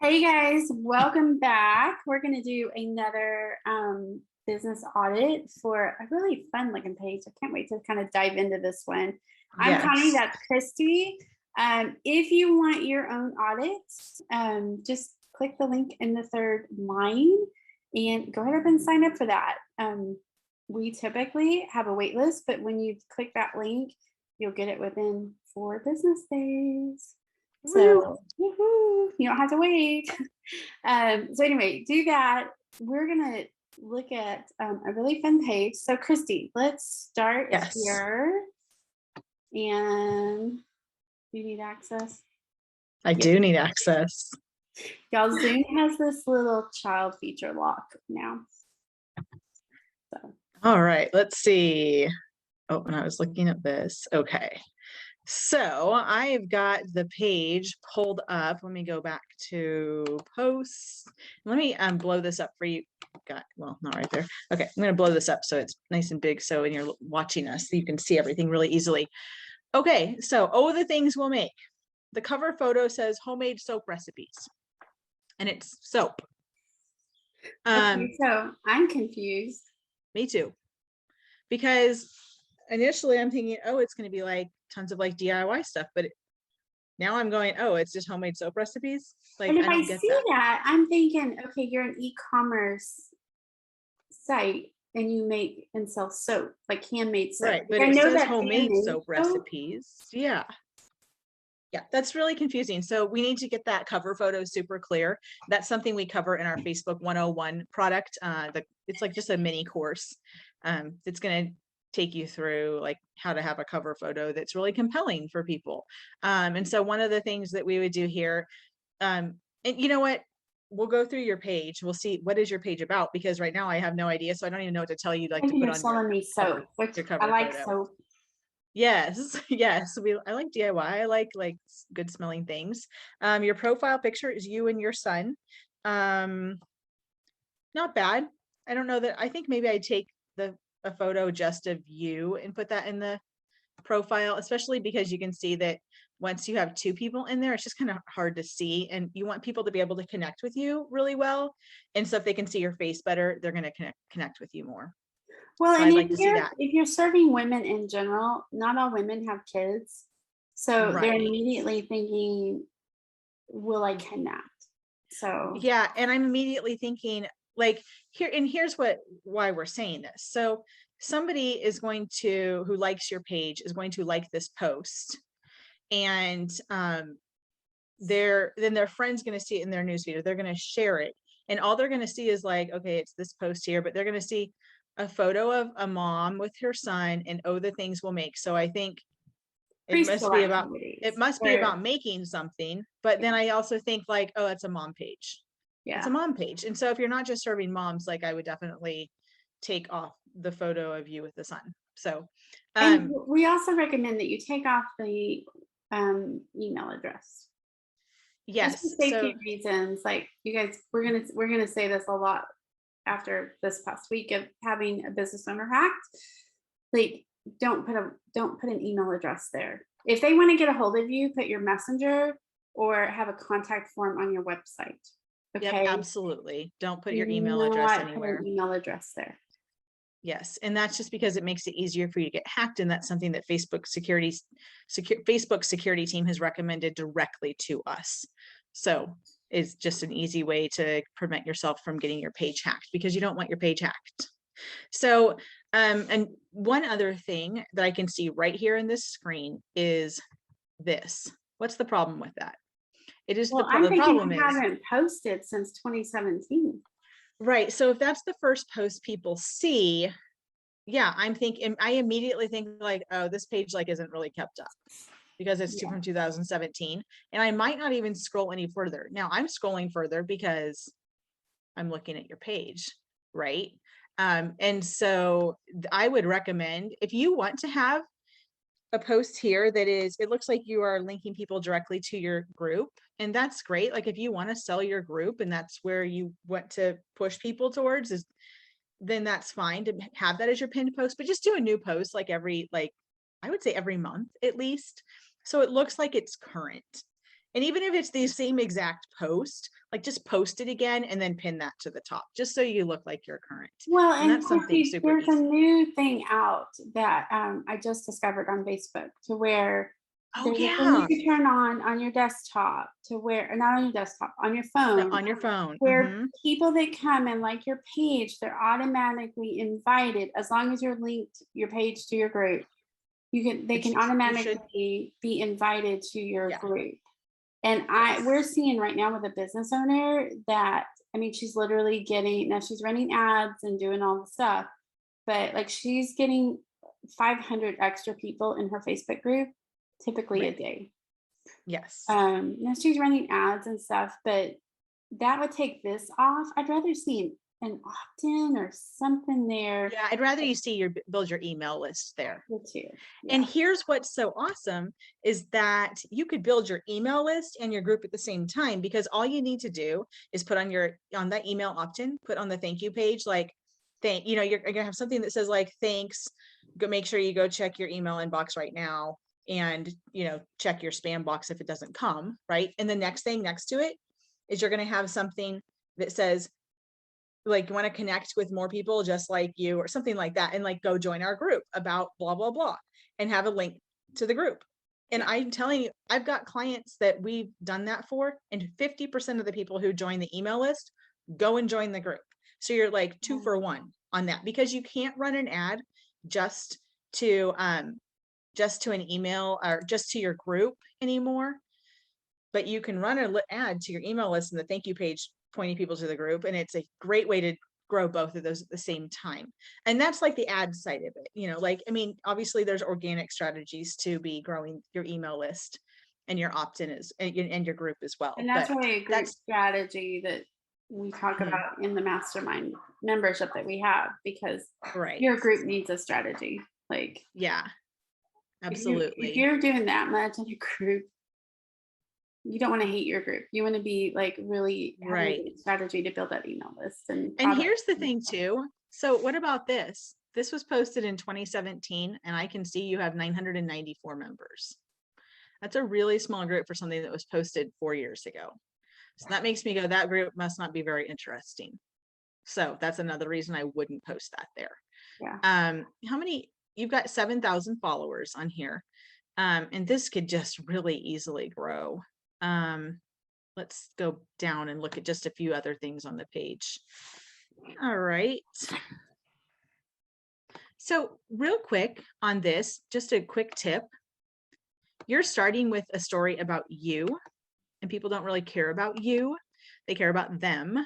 Hey guys, welcome back. We're going to do another business audit for a really fun looking page. I can't wait to kind of dive into this one. I'm Connie, Yes. that's Christy. If you want your own audits, just click the link in the third line and go ahead and sign up for that. We typically have a wait list, but when you click that link, you'll get it within 4 business days. So you don't have to wait. So anyway, do that. We're gonna look at a really fun page. So Christy, let's start Yes. here. And you need access? I do need access. Y'all, Zoom has this little child feature lock now. So. All right, let's see. Oh, and I was looking at this. Okay. So I've got the page pulled up. Let me go back to posts. Let me blow this up for you. Well, not right there. Okay, I'm going to blow this up so it's nice and big. So when you're watching us, you can see everything really easily. Okay, so the things we'll make. The cover photo says homemade soap recipes, and it's soap. Okay, so I'm confused. Me too. Because initially I'm thinking, oh, it's going to be like tons of like DIY stuff, but now I'm going, oh, it's just homemade soap recipes. Like, And if I don't I get see that. that, I'm thinking, okay, you're an e-commerce site and you make and sell soap, like handmade soap. Right, but I it know says that's homemade handmade soap recipes. Yeah. Yeah, that's really confusing. So we need to get that cover photo super clear. That's something we cover in our Facebook 101 product. It's like just a mini course. It's going to take you through like how to have a cover photo that's really compelling for people. And so one of the things that we would do here, and you know what? We'll go through your page. We'll see what is your page about, because right now I have no idea. So I don't even know what to tell you, like to put you're on selling me soap, which your I cover like photo. soap. Yes, yes. I like DIY. I like good smelling things. Your profile picture is you and your son. Not bad. I don't know that. I think maybe I'd take a photo just of you and put that in the profile, especially because you can see that once you have 2 people in there, it's just kind of hard to see, and you want people to be able to connect with you really well. And so if they can see your face better, they're going to connect with you more. Well, So and I'd like to see that. if you're serving women in general, not all women have kids. So they're Right. immediately thinking, will I connect? So Yeah, and I'm immediately thinking like here's why we're saying this. So somebody is going to, who likes your page, is going to like this post, and then their friend's going to see it in their newsfeed, or they're going to share it, and all they're going to see is like, okay, it's this post here, but they're going to see a photo of a mom with her son and the things we'll make. So I think it must preschool be activities. about making something, but then I also think like, oh, it's a mom page. It's a Yeah. mom page. And so if you're not just serving moms, like I would definitely take off the photo of you with the son. So And we also recommend that you take off the email address. Just for yes. safety So reasons. Like you guys, we're gonna say this a lot after this past week of having a business owner hacked. Like don't put an email address there. If they want to get a hold of you, put your messenger or have a contact form on your website. yep, Okay. absolutely. Don't put your Do email address not put anywhere. an email address there. Yes, and that's just because it makes it easier for you to get hacked, and that's something that Facebook security team has recommended directly to us. So it's just an easy way to prevent yourself from getting your page hacked, because you don't want your page hacked. So and one other thing that I can see right here in this screen is this. What's the problem with that? It is Well, the I'm thinking problem you is haven't posted since 2017. right. So if that's the first post people see, yeah, I immediately think like, oh, this page like isn't really kept up, because it's Yeah. from 2017, and I might not even scroll any further. Now I'm scrolling further because I'm looking at your page, right? And so I would recommend, if you want to have a post here that is, it looks like you are linking people directly to your group, and that's great. Like if you want to sell your group and that's where you want to push people towards, is then that's fine to have that as your pinned post, but just do a new post like I would say every month at least, so it looks like it's current. And even if it's the same exact post, like just post it again and then pin that to the top, just so you look like you're current. Well, And that's something Christy, super there's a easy. new thing out that I just discovered on Facebook, to where Oh there's a thing yeah, you can turn on your desktop, to where, or not on your desktop, on your phone, on your phone. where people that come and like your page, they're automatically invited as long as you're linked your page to your group. They Which can you should, automatically be invited to your yeah, group. And we're yes. seeing right now with a business owner that, I mean, she's literally getting, now she's running ads and doing all the stuff, but like she's getting 500 extra people in her Facebook group, typically a Right. day. Yes. Now she's running ads and stuff, but that would take this off. I'd rather see an opt-in or something there. Yeah, I'd rather you see build your email list there. Too. And Yeah. here's what's so awesome is that you could build your email list and your group at the same time, because all you need to do is put on that email opt-in, put on the thank you page, like you're gonna have something that says like, thanks, go make sure you go check your email inbox right now, and check your spam box if it doesn't come, right? And the next thing next to it is you're gonna have something that says, like, you want to connect with more people just like you, or something like that, and like go join our group about blah blah blah, and have a link to the group. And I'm telling you, I've got clients that we've done that for, and 50% of the people who join the email list go and join the group. So you're like 2 for 1 on that, because you can't run an ad just to an email or just to your group anymore, but you can run an ad to your email list and the thank you page, pointing people to the group. And it's a great way to grow both of those at the same time. And that's like the ad side of it. Like, I mean, obviously there's organic strategies to be growing your email list and your opt-in and your group as well. And that's But why a group strategy that we talk about in the mastermind membership that we have, because right. your group needs a strategy. Like, yeah, absolutely. If you're doing that much in a group, you don't want to hate your group. You want to be like really right having a strategy to build that email list. And here's the thing too. So what about this? This was posted in 2017, and I can see you have 994 members. That's a really small group for something that was posted 4 years ago. So that makes me go, that group must not be very interesting. So that's another reason I wouldn't post that there. Yeah. How many? You've got 7,000 followers on here. And this could just really easily grow. Let's go down and look at just a few other things on the page. All right. So real quick on this, just a quick tip. You're starting with a story about you, and people don't really care about you. They care about them.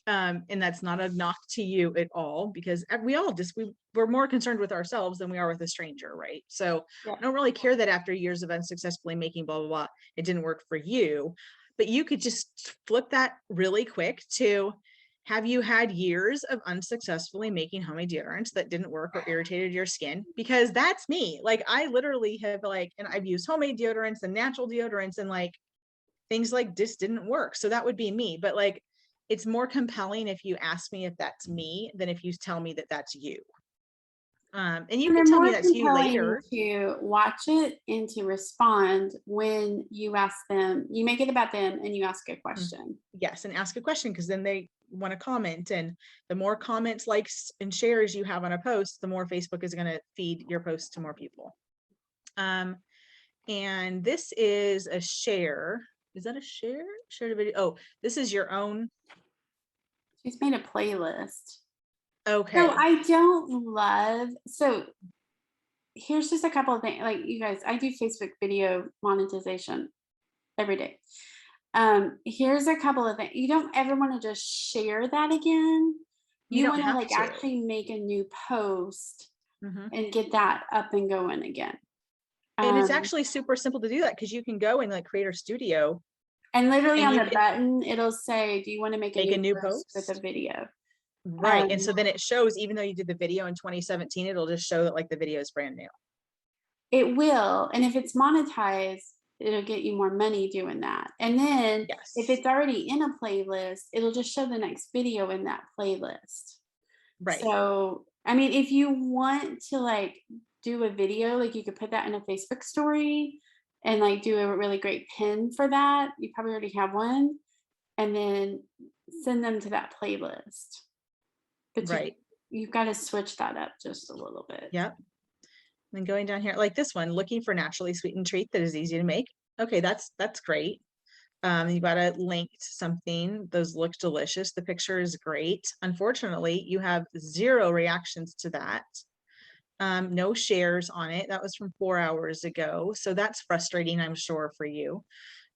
And that's not a knock to you at all, because we all we're more concerned with ourselves than we are with a stranger, right? So yeah. I don't really care that after years of unsuccessfully making blah, blah, blah, it didn't work for you. But you could just flip that really quick to, have you had years of unsuccessfully making homemade deodorants that didn't work or irritated your skin? Because that's me. Like, I literally have and I've used homemade deodorants and natural deodorants, and like things like this didn't work. So that would be me. But like, it's more compelling if you ask me if that's me than if you tell me that that's you. And you can tell me that's you later. To watch it and to respond when you ask them. You make it about them and you ask a question. Yes, and ask a question, because then they want to comment, and the more comments, likes, and shares you have on a post, the more Facebook is going to feed your post to more people. And this is a share. Is that a share? Shared a video. Oh, this is your own. She's made a playlist. Okay. So I don't love, so here's just a couple of things. Like, you guys, I do Facebook video monetization every day. Here's a couple of things. You don't ever want to just share that again. You want to like actually make a new post and get that up and going again. And it's actually super simple to do that, because you can go in like Creator Studio. And literally on the button, it'll say, do you want to make a new post with a video? Right. And so then it shows, even though you did the video in 2017, it'll just show that like the video is brand new. It will. And if it's monetized, it'll get you more money doing that. And then if it's already in a playlist, it'll just show the next video in that playlist. Right. So, I mean, if you want to like do a video, like you could put that in a Facebook story, and like do a really great pin for that. You probably already have one, and then send them to that playlist. But Right. you've got to switch that up just a little bit. Yep. And going down here, like this one, looking for naturally sweetened treat that is easy to make. Okay, that's great. You got to link to something. Those look delicious. The picture is great. Unfortunately, you have 0 reactions to that. No shares on it. That was from 4 hours ago. So that's frustrating, I'm sure, for you.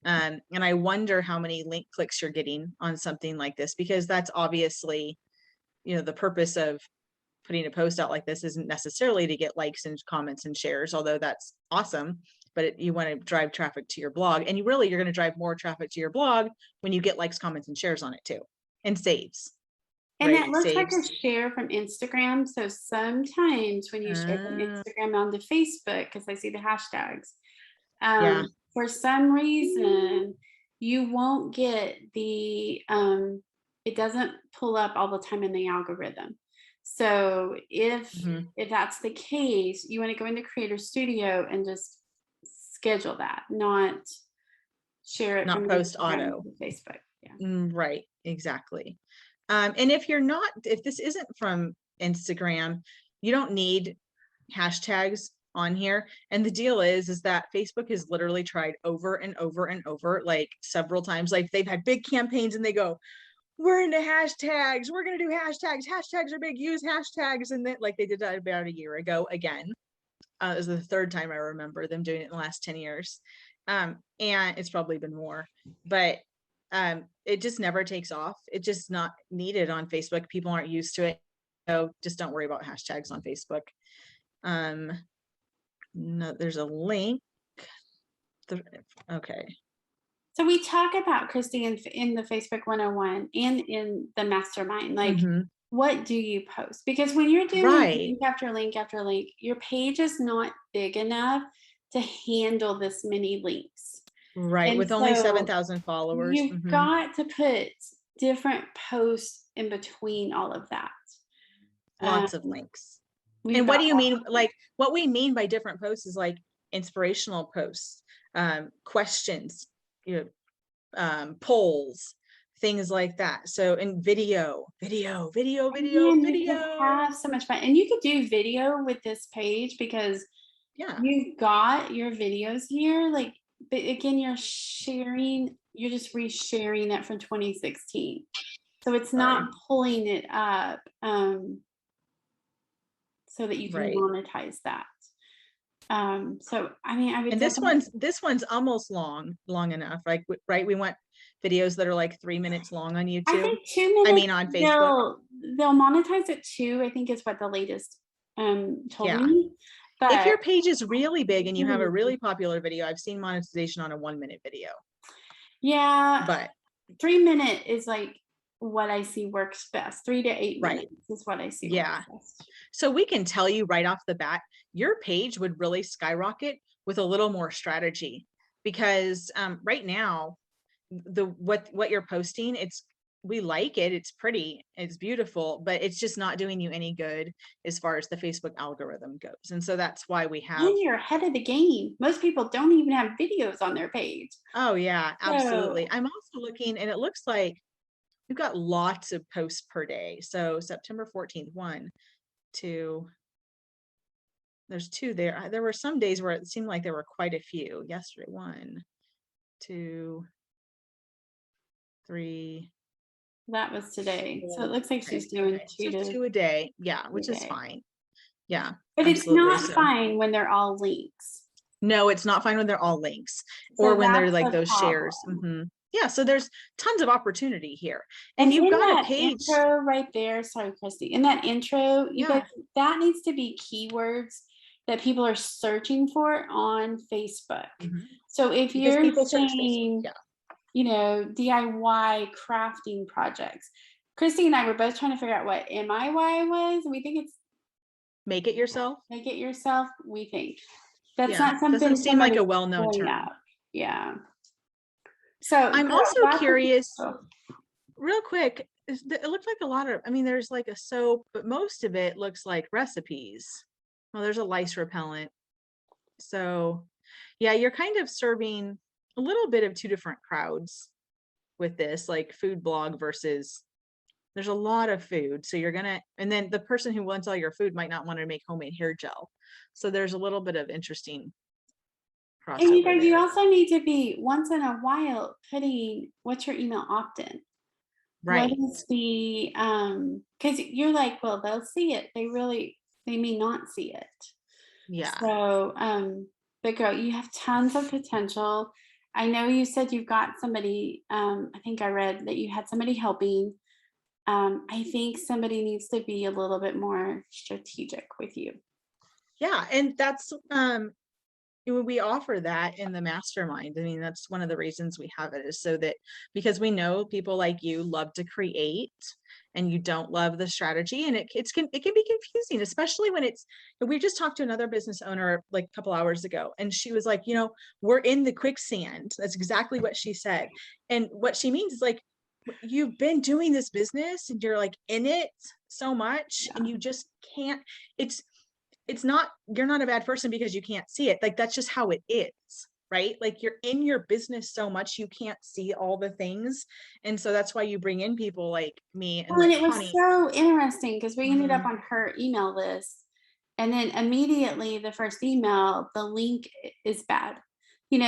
And I wonder how many link clicks you're getting on something like this, because that's obviously, you know, the purpose of putting a post out like this isn't necessarily to get likes and comments and shares, although that's awesome, but you want to drive traffic to your blog, and you're going to drive more traffic to your blog when you get likes, comments, and shares on it too, and saves. And Right? it looks like a Saves. share from Instagram. So sometimes when you share from Uh, Instagram onto Facebook, because I see the hashtags, yeah. for some reason you won't get the it doesn't pull up all the time in the algorithm. So Mhm. if that's the case, you want to go into Creator Studio and just schedule that, not share it Not from post Instagram auto. to Facebook. Yeah. Right. Exactly. And if this isn't from Instagram, you don't need hashtags on here. And the deal is that Facebook has literally tried over and over and over, like several times. Like they've had big campaigns and they go, we're into hashtags. We're going to do hashtags. Hashtags are big. Use hashtags. And then like they did that about a year ago again. It was the 3rd time I remember them doing it in the last 10 years. And it's probably been more, but it just never takes off. It's just not needed on Facebook. People aren't used to it. So just don't worry about hashtags on Facebook. No, there's a link. Okay. So we talk about Christy in the Facebook 101 and in the mastermind, like Mhm. what do you post? Because when you're doing Right. link after link after link, your page is not big enough to handle this many links. Right. And With only so 7,000 followers. you've Mhm. got to put different posts in between all of that. Um, Lots of links. we've And what got do you mean? Like what we mean by different posts is like inspirational posts, questions, you know, polls, things like that. So in video. man, you could have so much fun. And you could do video with this page because Yeah. you've got your videos here, like, but again, you're just resharing it from 2016. So it's Sorry. not pulling it up so that you can Right. monetize that. So I mean, I would And definitely, this one's almost long enough. Like, right, we want videos that are like 3 minutes long on I YouTube. think 2 I minutes, mean on Facebook. they'll monetize it too, I think is what the latest told Yeah. me. If But your page is really big and you have a mm, really popular video, I've seen monetization on a 1-minute video. yeah, But 3 minute is like what I see works best. 3 to 8 right. minutes is what I see works Yeah. best. So we can tell you right off the bat, your page would really skyrocket with a little more strategy, because right now, what you're posting, we like it, it's pretty, it's beautiful, but it's just not doing you any good as far as the Facebook algorithm goes. And so that's why we have, And you're ahead of the game. Most people don't even have videos on their page. oh yeah, So absolutely. I'm also looking, and it looks like we've got lots of posts per day. So September 14th, 1, 2, there's 2 there. There were some days where it seemed like there were quite a few. Yesterday, 1, 2, 3, that was today. So it 4. looks like Okay, she's doing okay. So 2 to 2 a day. Yeah, 3 which a is day. fine. Yeah, But it's absolutely. not So fine when they're all links. no, it's not fine when they're all links or So when they're that's like the those shares. problem. Yeah, so there's tons of opportunity here. And And you've in got a that page. intro right there, sorry, Christy, in that intro, you guys, Yeah. that needs to be keywords that people are searching for on Facebook. Mhm. So if Because you're people search Facebook. saying, Yeah. DIY crafting projects, Christy and I were both trying to figure out what MIY was. We think it's Make it yourself. make it yourself. We think that's Yeah. not Doesn't something seem like somebody's a well-known pulling term. up. Yeah. So I'm also that's curious, real quick, it looks like a lot of, I mean, there's like a soap, but most of it looks like recipes. Well, there's a lice repellent. So Yeah, you're kind of serving a little bit of two different crowds with this, like food blog versus there's a lot of food. So you're gonna, and then the person who wants all your food might not want to make homemade hair gel. So there's a little bit of interesting And you crossover guys, you there. also need to be once in a while putting what's your email opt-in? What Right. is the because you're like, well, they'll see it. They may not see it. Yeah. So but girl, you have tons of potential. I know you said you've got somebody, I think I read that you had somebody helping. I think somebody needs to be a little bit more strategic with you. Yeah. And that's we offer that in the mastermind. I mean, that's one of the reasons we have it, is so that because we know people like you love to create and you don't love the strategy, and it can be confusing, especially when it's, we just talked to another business owner like a couple hours ago, and she was like, we're in the quicksand. That's exactly what she said. And what she means is like, you've been doing this business and you're like in it so much and Yeah. you just can't, it's not, you're not a bad person because you can't see it. Like that's just how it is, right? Like you're in your business so much you can't see all the things. And so that's why you bring in people like me and Well, and like it was Connie. so interesting because we ended up Mhm. on her email list. And then immediately the first email, the link is bad.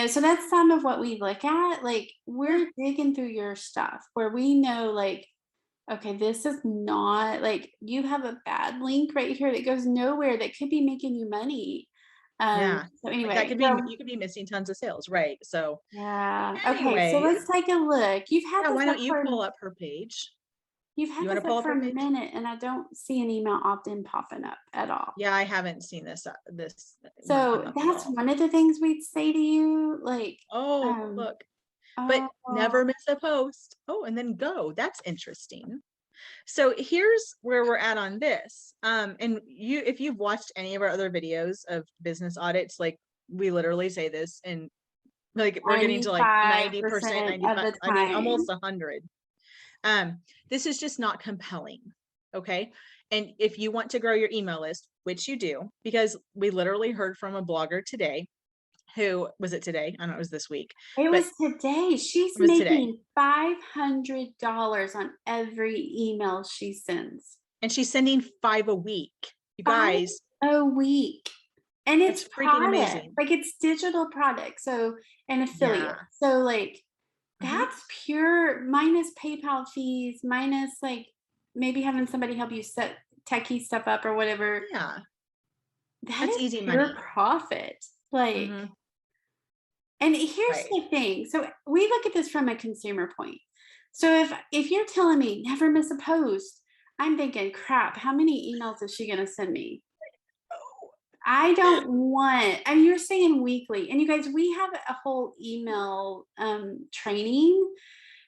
So that's some of what we look at. Like Yeah. we're digging through your stuff where we know, like, okay, this is not like you have a bad link right here that goes nowhere that could be making you money. Yeah. So Like that anyway, could be, so you could be missing tons of sales, right? So yeah. Okay, so anyway, let's take a look. yeah, why don't you pull up her page? You've You had want to this pull up up for her a page? minute and I don't see an email opt-in popping up at all. Yeah, I haven't seen this one come So up at that's all. one of the things we'd say to you, like, Oh, um, look, but oh, never miss a post. Oh, and then go. That's interesting. So here's where we're at on this. And you, if you've watched any of our other videos of business audits, like we literally say this, and like we're getting to like 90%, 95% of 95, the I mean, almost time. 100. This is just not compelling. Okay. And if you want to grow your email list, which you do, because we literally heard from a blogger today who was it today? I don't know, it was this week, It but was today. She's it was today. making $500 on every email she sends. And she's sending 5 a week. You 5 guys, a week. And that's it's freaking product, amazing. like it's digital product. So an affiliate. Yeah. So like Mhm. that's pure minus PayPal fees, minus like maybe having somebody help you set techie stuff up or whatever. Yeah. That That's is easy pure money. profit. Like, Mhm. and here's Right. the thing. So we look at this from a consumer point. So if you're telling me never miss a post, I'm thinking, crap, how many emails is she gonna send me? I don't want, I mean, you're saying weekly. And you guys, we have a whole email training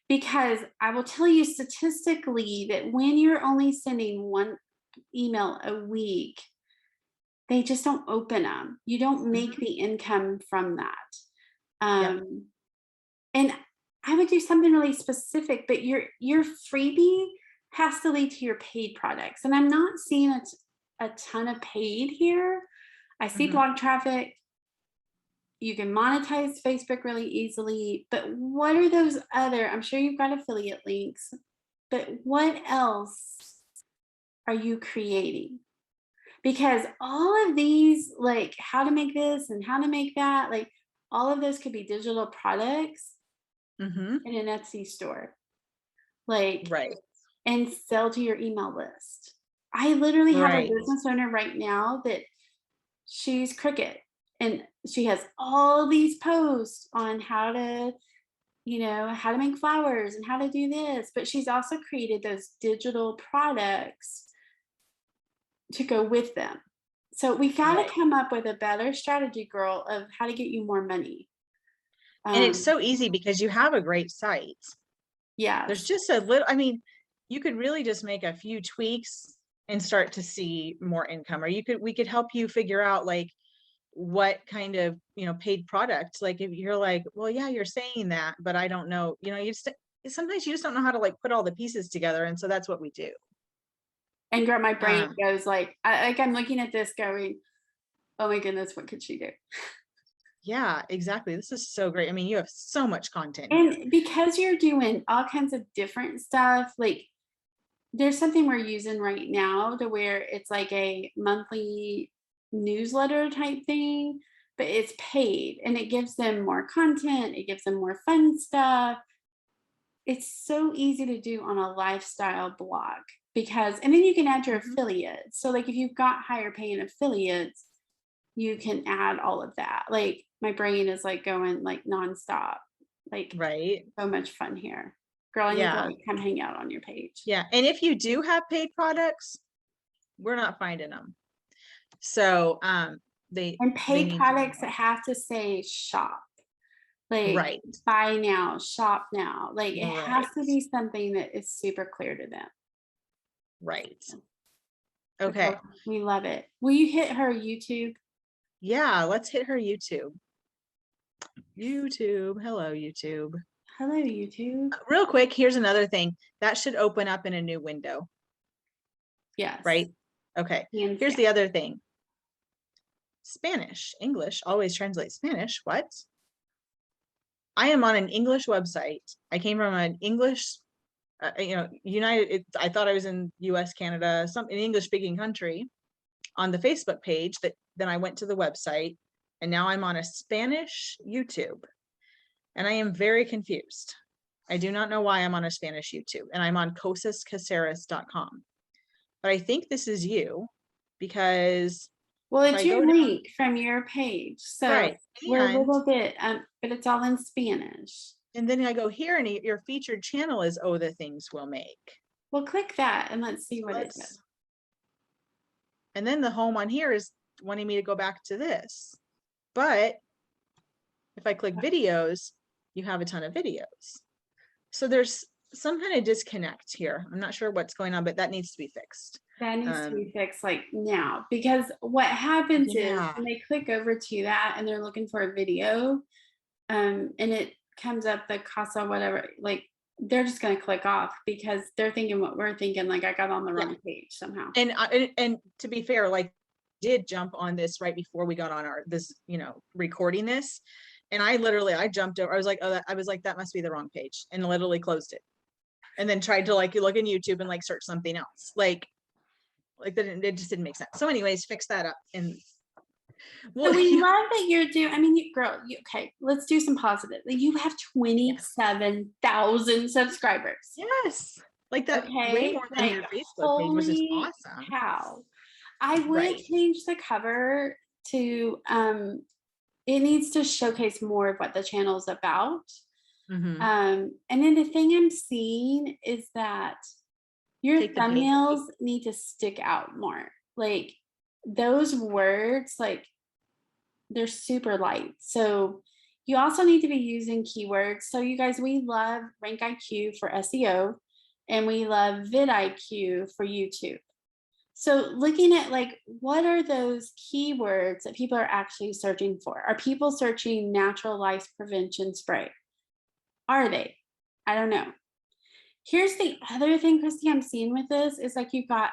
because I will tell you statistically that when you're only sending one email a week, they just don't open them. You don't make Mhm. the income from that. Yep. And I would do something really specific, but your freebie has to lead to your paid products. And I'm not seeing a ton of paid here. I see Mhm. blog traffic. You can monetize Facebook really easily, but what are those other? I'm sure you've got affiliate links, but what else are you creating? Because all of these, like how to make this and how to make that, like all of those could be digital products Mhm. in an Etsy store, like, Right. and sell to your email list. I literally have a Right. business owner right now that she's Cricket and she has all these posts on how to make flowers and how to do this, but she's also created those digital products to go with them. So we got to Right. come up with a better strategy, girl, of how to get you more money. And it's Um, so easy because you have a great site. There's yes. just a little, I mean, you could really just make a few tweaks and start to see more income, or we could help you figure out like what kind of, paid product, like if you're like, well, yeah, you're saying that, but I don't know, sometimes you just don't know how to like put all the pieces together. And so that's what we do. And girl, my brain Um, goes like I'm looking at this going, oh my goodness, what could she do? Yeah, exactly. This is so great. I mean, you have so much content here. And because you're doing all kinds of different stuff, like there's something we're using right now to where it's like a monthly newsletter type thing, but it's paid and it gives them more content, it gives them more fun stuff. It's so easy to do on a lifestyle blog because, and then you can add your Mhm. affiliates. So, like, if you've got higher paying affiliates, you can add all of that. Like, my brain is like going like nonstop. Like, Right. so much fun here. Girl, I need to Yeah. like come hang out on your page. Yeah. And if you do have paid products, we're not finding them. So they And they paid need to be products that more. have to say shop, like Right. buy now, shop now. Like it has Right. to be something that is super clear to them. Right. But Okay. girl, we love it. Will you hit her YouTube? Yeah, let's hit her YouTube. YouTube. Hello, YouTube. Hello, YouTube. Real quick, here's another thing that should open up in a new window, Yes. right? Okay. Hands Here's down. the other thing. Spanish, English always translates Spanish. What? I am on an English website. I came from an English, I thought I was in US, Canada, an English speaking country on the Facebook page that then I went to the website and now I'm on a Spanish YouTube and I am very confused. I do not know why I'm on a Spanish YouTube and I'm on cosascaceres.com. But I think this is you because Well, if it's I your go down, link from your page. So right, we're a and little bit, but it's all in Spanish. then I go here and your featured channel is Oh the Things We'll Make. Well, click that and let's see So what it does. and then the home on here is wanting me to go back to this. But if I click videos, you have a ton of videos. So there's some kind of disconnect here. I'm not sure what's going on, but that needs to be fixed. That needs to be fixed like now, because what happens is Yeah. when they click over to that and they're looking for a video, and it comes up the casa whatever, like they're just going to click off because they're thinking what we're thinking, like I got on the wrong page somehow. And to be fair, like did jump on this right before we got on recording this, and I jumped over. I was like, oh, that must be the wrong page, and literally closed it, and then tried to like look in YouTube and like search something else, like that. It just didn't make sense. So, anyways, fix that up, and So we love that you're doing. I mean, girl, okay, let's do some positive. You have 27,000 subscribers. yes, like that, way Okay, more than like your Facebook page, which is holy awesome. cow. I would Right. change the cover to it needs to showcase more of what the channel is about. Mm-hmm. And then the thing I'm seeing is that your Take the page. thumbnails need to stick out more. Like those words, like they're super light. So you also need to be using keywords. So you guys, we love Rank IQ for SEO and we love vidIQ for YouTube. So looking at like, what are those keywords that people are actually searching for? Are people searching natural lice prevention spray? Are they? I don't know. Here's the other thing, Christy, I'm seeing with this is like you've got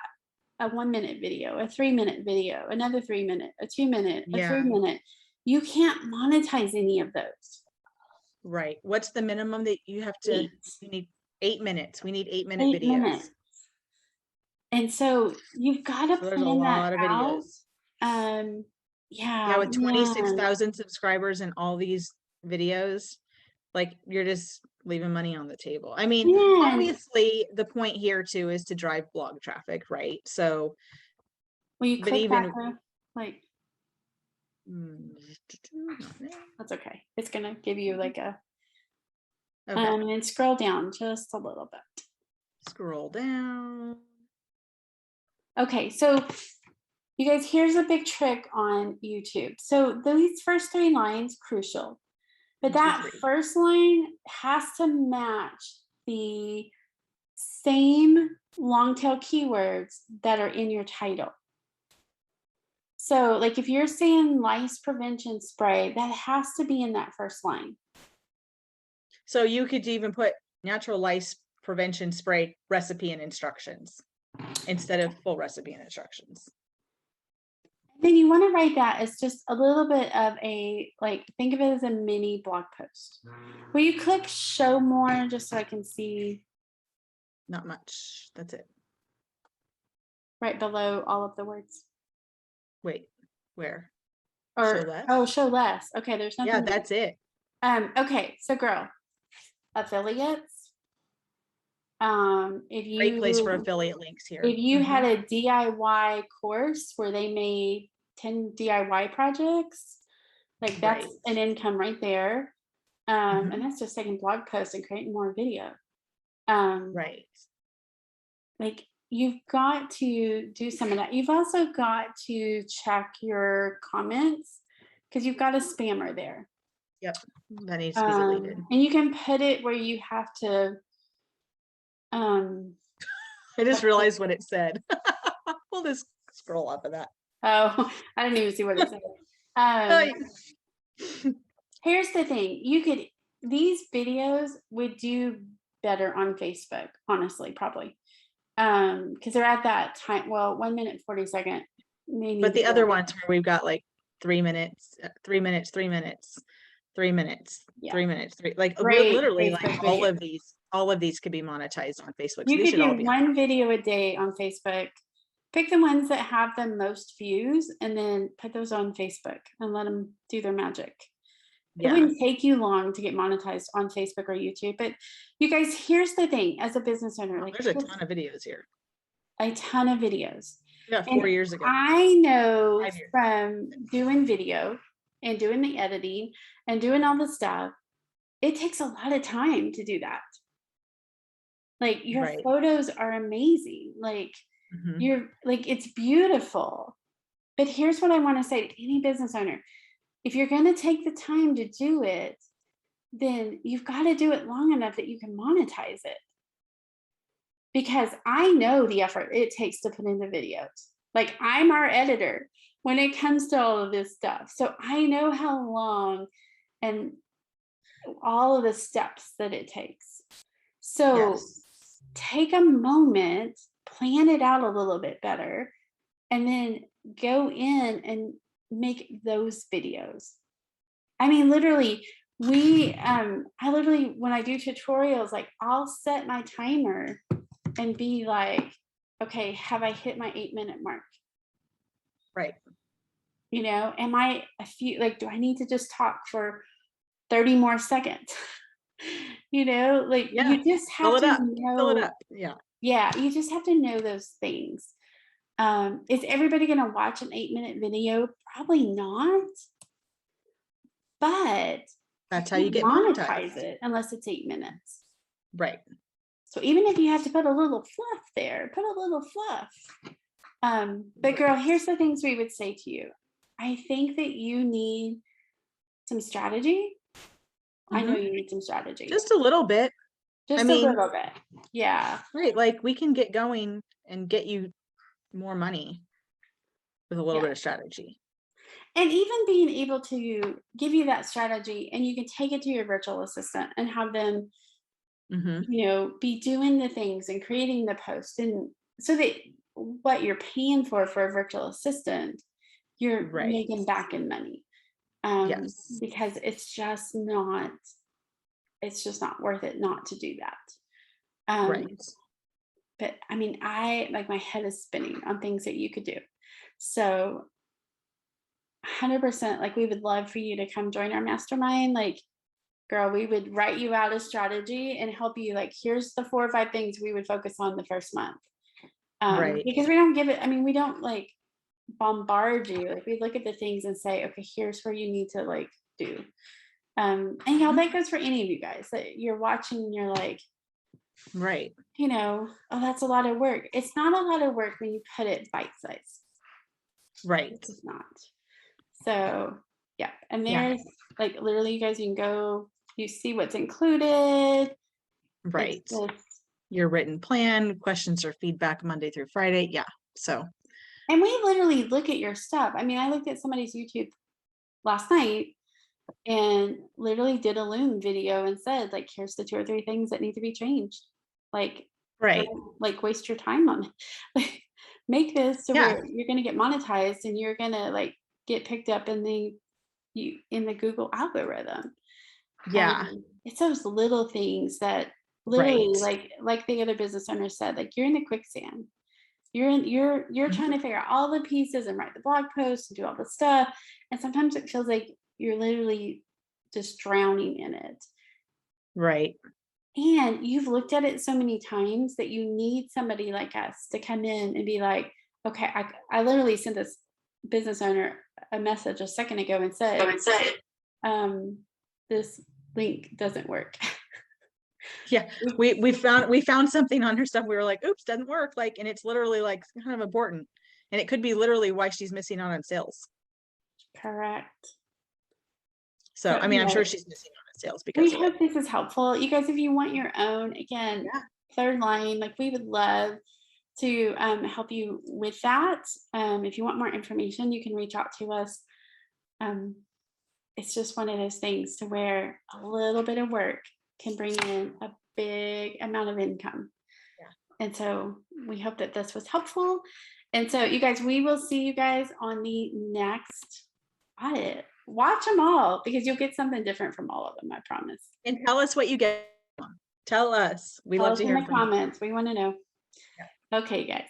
a 1 minute video, a 3 minute video, another 3 minute, a 2 minute, a 3 minute. You can't monetize any of those. Right. What's the minimum that you have to? You need 8 minutes. We need 8-minute 8 videos. minutes. And so you've got to So there's a plan that lot of out. videos. Yeah, with man. 26,000 subscribers and all these videos, like you're just leaving money on the table. I mean, Man. obviously the point here too is to drive blog traffic, right? So Will you but click even back though? Like that's okay. It's gonna give you like a okay. and scroll down just a little bit. Scroll down. Okay, so you guys, here's a big trick on YouTube. So these first 3 lines, crucial. But that first line has to match the same long tail keywords that are in your title. So like if you're saying lice prevention spray, that has to be in that first line. So you could even put natural lice prevention spray recipe and instructions instead of full recipe and instructions. And then you want to write that as just a little bit of a, like, think of it as a mini blog post. Will you click show more just so I can see Not much. That's it. right below all of the words? Wait, where? Or, Show less? oh, show less. Okay, there's nothing. Yeah, there. that's it. Okay, so girl, affiliates. If Great place for you affiliate links here. if you Mhm. had a DIY course where they made 10 DIY projects, like that's Right. an income right there. Mhm. And that's just taking blog posts and creating more video. Um, Right. like you've got to do some of that. You've also got to check your comments because you've got a spammer there. Yep. That needs to be deleted. And you can put it where you have to um I just realized what it said. We'll just scroll up of that. oh, I didn't even see what it said. Here's the thing, these videos would do better on Facebook, honestly, probably. Because they're at that time, well, 1 minute 40 second. But the other ones where we've got like 3 minutes, 3 minutes, 3 minutes, 3 minutes, Yeah. 3 minutes, like Great literally Facebook like all of these could be monetized on Facebook. So You they could should all do be one video a day on Facebook. Pick the ones that have the most views and then put those on Facebook and let them do their magic. It Yeah. wouldn't take you long to get monetized on Facebook or YouTube. But you guys, here's the thing, as a business owner, like There's a ton of videos here. a ton of videos. Yeah, 4 years ago. I know 5 years. from doing video and doing the editing and doing all the stuff, it takes a lot of time to do that. Like your Right. photos are amazing. Like Mhm. you're like, it's beautiful. But here's what I want to say to any business owner. If you're going to take the time to do it, then you've got to do it long enough that you can monetize it. Because I know the effort it takes to put into videos. Like I'm our editor when it comes to all of this stuff. So I know how long and all of the steps that it takes. So Yes. take a moment, plan it out a little bit better, and then go in and make those videos. I mean, literally, I literally, when I do tutorials, like I'll set my timer and be like, okay, have I hit my 8-minute mark? Right. You know, am I do I need to just talk for 30 more seconds? You know, like Yeah. you just have to know. Fill it up. Yeah. Yeah, you just have to know those things. Is everybody going to watch an 8-minute video? Probably not. But that's how you get monetized it unless it's 8 minutes. Right. So even if you have to put a little fluff there, put a little fluff. But girl, here's the things we would say to you. I think that you need some strategy. I know you need some strategy. Just a little bit. Just a little bit. Yeah. Right. Like we can get going and get you more money with a little bit of strategy. And even being able to give you that strategy and you can take it to your virtual assistant and have them, you know, be doing the things and creating the post. And so that what you're paying for a virtual assistant, you're making back in money. Yes. Because it's just not worth it not to do that. Right. But I mean, like my head is spinning on things that you could do. So 100%, like we would love for you to come join our mastermind. Like, girl, we would write you out a strategy and help you. Like, here's the 4 or 5 things we would focus on the first month. Because we don't give it, I mean, we don't like bombard you. Like we look at the things and say, okay, here's where you need to like do. And y'all, that goes for any of you guys that you're watching and you're like, right. You know, oh, that's a lot of work. It's not a lot of work when you put it bite size. Right. It's not. So yeah. And there's like literally you guys, you can go, you see what's included. Right. Your written plan, questions or feedback Monday through Friday. Yeah. So. And we literally look at your stuff. I mean, I looked at somebody's YouTube last night and literally did a Loom video and said, like, here's the 2 or 3 things that need to be changed. Like, right. don't, like waste your time on it. make this to Yeah. where you're gonna get monetized and you're gonna like get picked up in the Google algorithm. Yeah. It's those little things that literally, Right. like the other business owner said, like you're in a quicksand. You're trying Mhm. to figure out all the pieces and write the blog post and do all the stuff. And sometimes it feels like you're literally just drowning in it. Right. And you've looked at it so many times that you need somebody like us to come in and be like, okay, I literally sent this business owner a message a second ago and said, um, this link doesn't work. Yeah. We found something on her stuff. We were like, oops, doesn't work. Like, and it's literally like kind of important. And it could be literally why she's missing out on sales. Correct. So So I mean, I'm sure anyway, she's missing out on sales because we of it. hope this is helpful. You guys, if you want your own, again, Yeah. third line, like we would love to help you with that. If you want more information, you can reach out to us. Um, it's just one of those things to where a little bit of work can bring in a big amount of income. Yeah. And so we hope that this was helpful. And so, you guys, we will see you guys on the next audit. Watch them all because you'll get something different from all of them, I promise. And tell us what you get. Tell us. We Tell love us to in hear the from you. comments. We want to know. Yeah. Okay, guys.